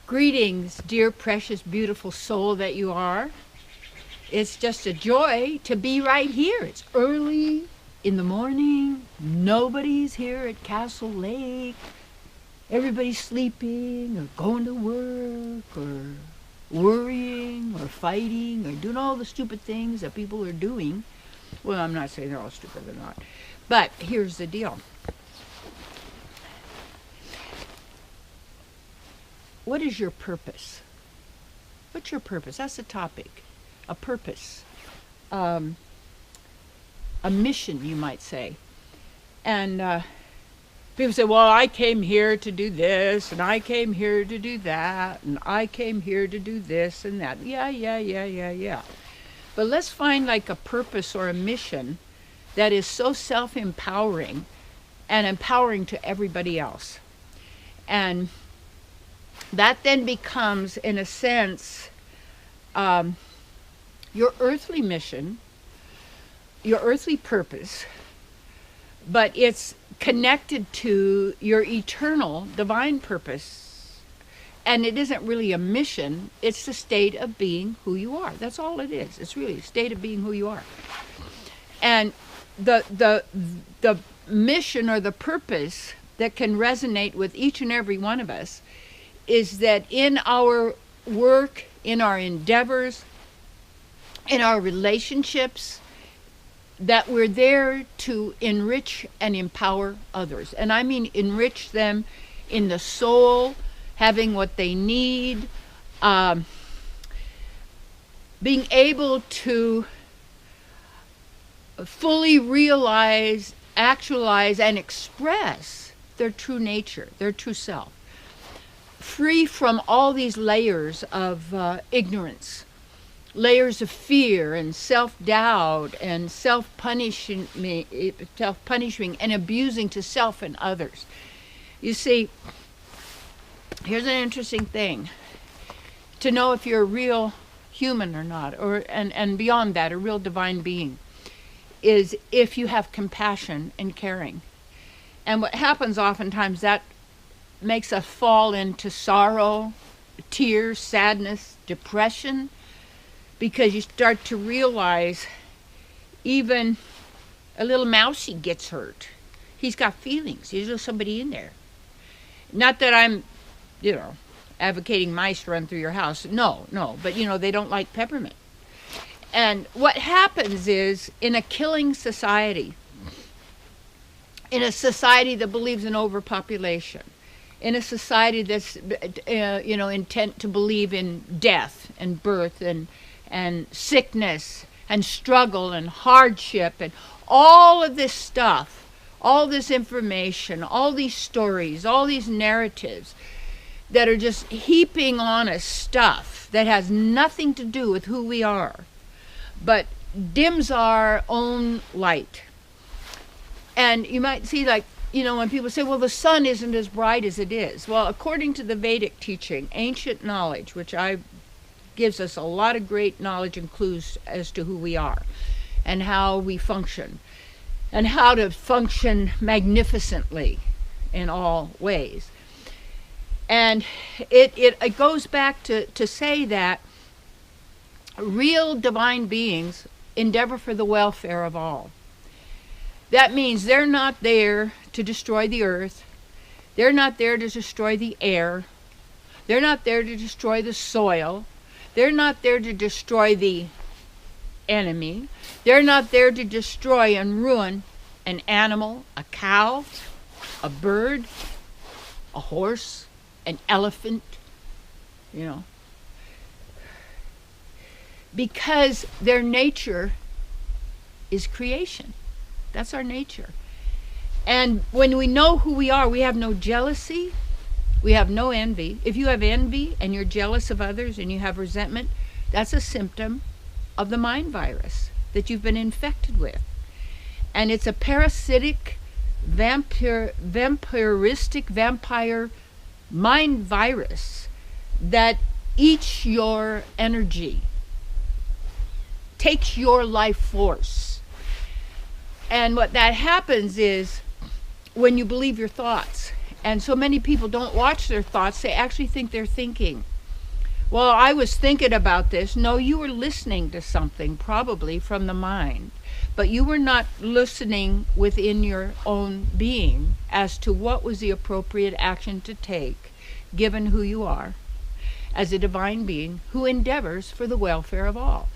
Greetings, dear, precious, beautiful soul that you are. It's just a joy to be right here. It's early in the morning. Nobody's here at Castle Lake. Everybody's sleeping or going to work or worrying or fighting or doing all the stupid things that people are doing. Well, I'm not saying they're all stupid, they're not. But here's the deal. What is your purpose? What's your purpose? That's the topic. A purpose. A mission, you might say. And people say, well, I came here to do this, and I came here to do that, and I came here to do this and that. Yeah. But let's find like a purpose or a mission that is so self-empowering and empowering to everybody else. And that then becomes, in a sense, your earthly mission, your earthly purpose, but it's connected to your eternal divine purpose. And it isn't really a mission, it's the state of being who you are. That's all it is. It's really a state of being who you are. And the mission or the purpose that can resonate with each and every one of us is that in our work, in our endeavors, in our relationships, that we're there to enrich and empower others. And I mean enrich them in the soul, having what they need, being able to fully realize, actualize, and express their true nature, their true self. Free from all these layers of ignorance, layers of fear and self-doubt and self-punishing and abusing to self and others. You see, here's an interesting thing. To know if you're a real human or not, and beyond that, a real divine being, is if you have compassion and caring. And what happens oftentimes, that makes us fall into sorrow, tears, sadness, depression, because you start to realize even a little mousey gets hurt. He's got feelings. There's just somebody in there. Not that I'm, advocating mice run through your house. No. But, they don't like peppermint. And what happens is, in a killing society, in a society that believes in overpopulation, in a society that's, intent to believe in death and birth and sickness and struggle and hardship and all of this stuff, all this information, all these stories, all these narratives that are just heaping on us stuff that has nothing to do with who we are, but dims our own light. And you might see, like, when people say, well, the sun isn't as bright as it is. Well, according to the Vedic teaching, ancient knowledge, which gives us a lot of great knowledge and clues as to who we are and how we function and how to function magnificently in all ways. And it goes back to say that real divine beings endeavor for the welfare of all. That means they're not there to destroy the earth. They're not there to destroy the air. They're not there to destroy the soil. They're not there to destroy the enemy. They're not there to destroy and ruin an animal, a cow, a bird, a horse, an elephant, because their nature is creation. That's our nature. And when we know who we are, we have no jealousy, we have no envy. If you have envy and you're jealous of others and you have resentment, that's a symptom of the mind virus that you've been infected with. And it's a parasitic, vampiristic vampire mind virus that eats your energy, takes your life force. And what that happens is when you believe your thoughts And so many people don't watch their thoughts. They actually think they're thinking. Well, I was thinking about this. No, you were listening to something, probably from the mind, but you were not listening within your own being as to what was the appropriate action to take, given who you are, as a divine being who endeavors for the welfare of all.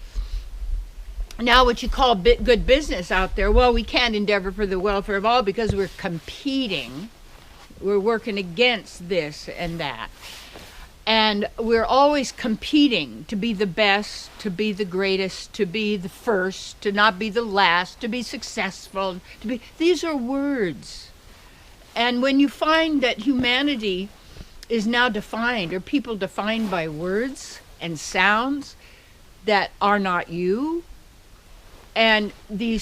Now, what you call good business out there, well, we can't endeavor for the welfare of all because we're competing. We're working against this and that. And we're always competing to be the best, to be the greatest, to be the first, to not be the last, to be successful. These are words. And when you find that humanity is now defined, or people defined by words and sounds that are not you, and the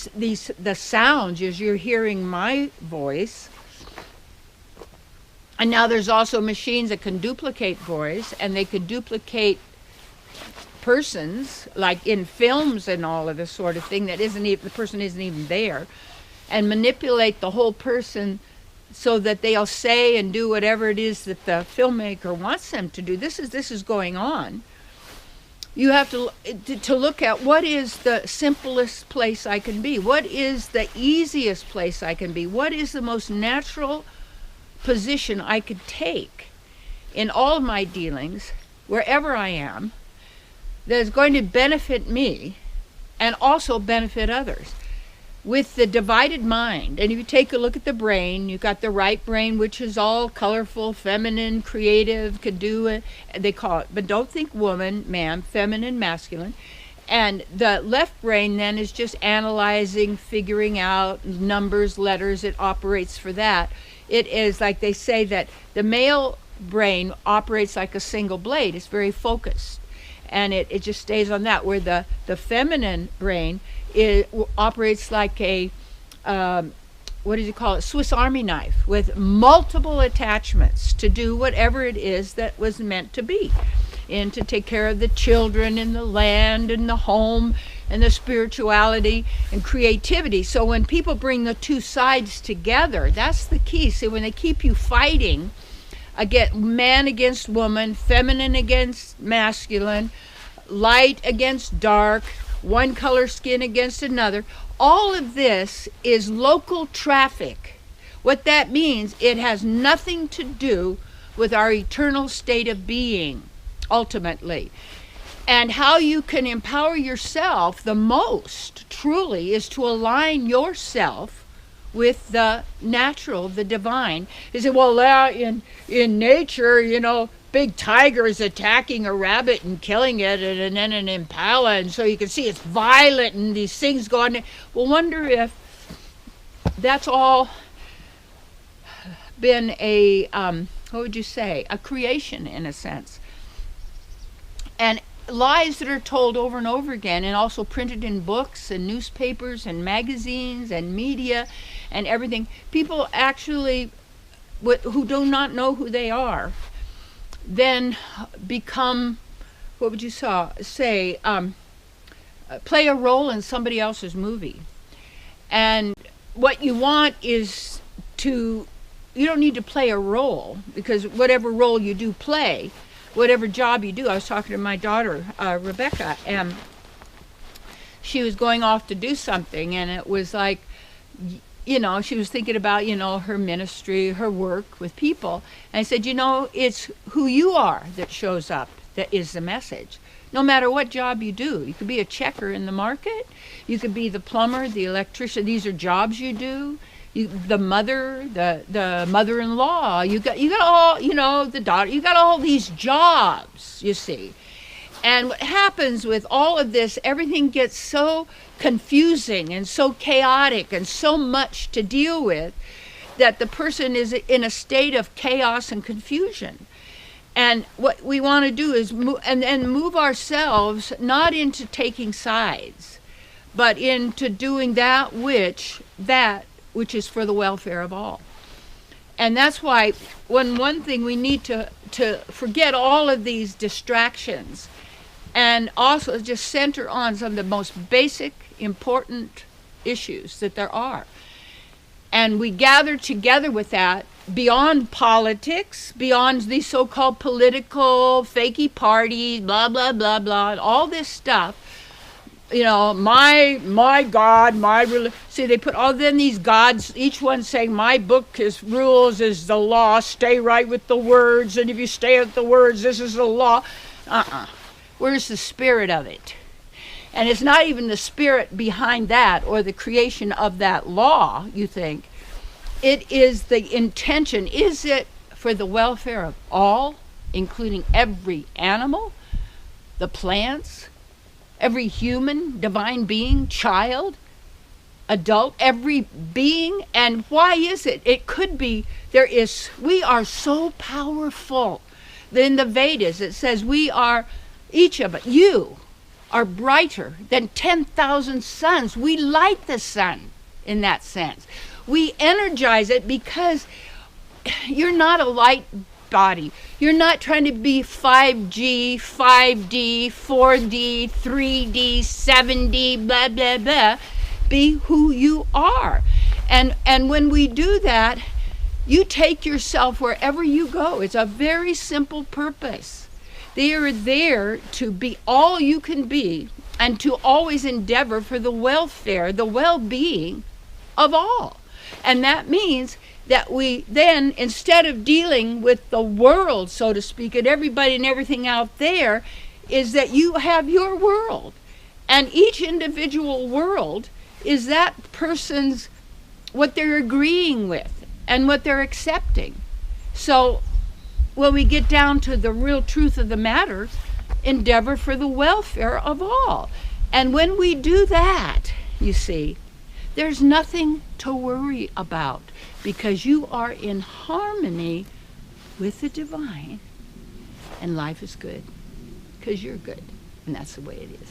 sounds, as you're hearing my voice, and now there's also machines that can duplicate voice, and they could duplicate persons, like in films and all of this sort of thing, that isn't even, the person isn't even there, and manipulate the whole person so that they'll say and do whatever it is that the filmmaker wants them to do. This is going on. You have to look at what is the simplest place I can be. What is the easiest place I can be? What is the most natural position I could take in all of my dealings, wherever I am, that is going to benefit me and also benefit others. With the divided mind, and if you take a look at the brain, you've got the right brain, which is all colorful, feminine, creative, could do it, they call it, but don't think woman, man, feminine, masculine. And the left brain then is just analyzing, figuring out numbers, letters, it operates for that. It is like they say that the male brain operates like a single blade. It's very focused. And it just stays on that, where the feminine brain operates like a, what do you call it, Swiss Army knife, with multiple attachments to do whatever it is that was meant to be, and to take care of the children and the land and the home and the spirituality and creativity. So when people bring the two sides together, that's the key. See, when they keep you fighting, man against woman, feminine against masculine, light against dark, one color skin against another, all of this is local traffic. What that means, it has nothing to do with our eternal state of being, ultimately. And how you can empower yourself the most, truly, is to align yourself with the natural, the divine. You say, well, in nature, you know, big tiger is attacking a rabbit and killing it, and then an impala, and so you can see it's violent and these things go on. Well, wonder if that's all been a, what would you say, a creation in a sense. And lies that are told over and over again, and also printed in books and newspapers and magazines and media and everything. People actually, who do not know who they are, then become, what would you say, play a role in somebody else's movie. And what you want is you don't need to play a role, because whatever role you do play, whatever job you do. I was talking to my daughter, Rebecca, and she was going off to do something, and it was like, you know, she was thinking about, you know, her ministry, her work with people. And I said, you know, it's who you are that shows up that is the message. No matter what job you do. You could be a checker in the market. You could be the plumber, the electrician. These are jobs you do. The mother, the mother-in-law, you got all, you know, the daughter, you got all these jobs, you see. And what happens with all of this, everything gets so confusing and so chaotic and so much to deal with that the person is in a state of chaos and confusion. And what we want to do is move ourselves not into taking sides, but into doing that which is for the welfare of all. And that's why one thing we need to forget all of these distractions, and also just center on some of the most basic, important issues that there are. And we gather together with that beyond politics, beyond these so-called political fakey parties, blah, blah, blah, blah, all this stuff. You know, my God, my religion. See, they put all then these gods, each one saying, my book is rules, is the law, stay right with the words, and if you stay with the words, this is the law. Where's the spirit of it? And it's not even the spirit behind that or the creation of that law, you think. It is the intention. Is it for the welfare of all, including every animal, the plants, every human, divine being, child, adult, every being? And why is it? It could be we are so powerful. In the Vedas, it says we are, each of us, you are brighter than 10,000 suns. We light the sun in that sense. We energize it because you're not a light body. You're not trying to be 5G, 5D, 4D, 3D, 7D, blah, blah, blah. Be who you are. And when we do that, you take yourself wherever you go. It's a very simple purpose. They are there to be all you can be and to always endeavor for the welfare, the well-being of all. And that means that we then, instead of dealing with the world, so to speak, and everybody and everything out there, is that you have your world. And each individual world is that person's, what they're agreeing with and what they're accepting. So when we get down to the real truth of the matter, endeavor for the welfare of all. And when we do that, you see, there's nothing to worry about because you are in harmony with the divine, and life is good because you're good, and that's the way it is.